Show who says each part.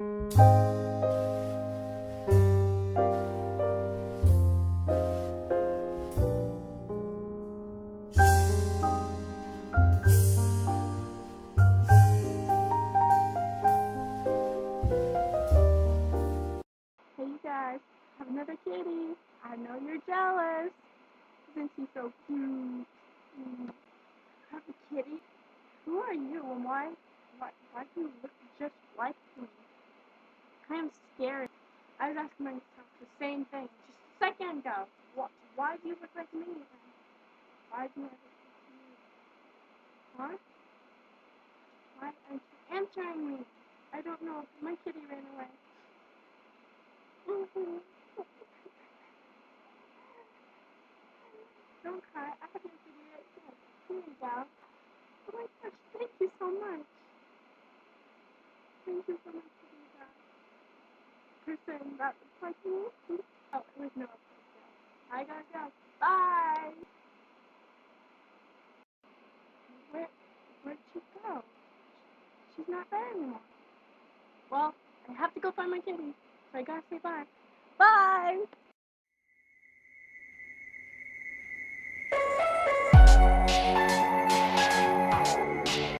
Speaker 1: Hey you guys, have another kitty. I know you're jealous. Isn't she so cute? Have a kitty? Who are you and why do you look just like me? I am scared. I was asking myself the same thing just a second ago. Why do you look like me? Why do I look like you? Huh? Why aren't you answering me? I don't know. My kitty ran away. Don't cry. I have your kitty right here. Here you go. Oh my gosh, thank you so much. Thank you so much for that person that looks like me. Oh, it was no person. I gotta go. Bye. Where, where'd she go? She's not there anymore. Well, I have to go find my kitty, so I gotta say bye. Bye.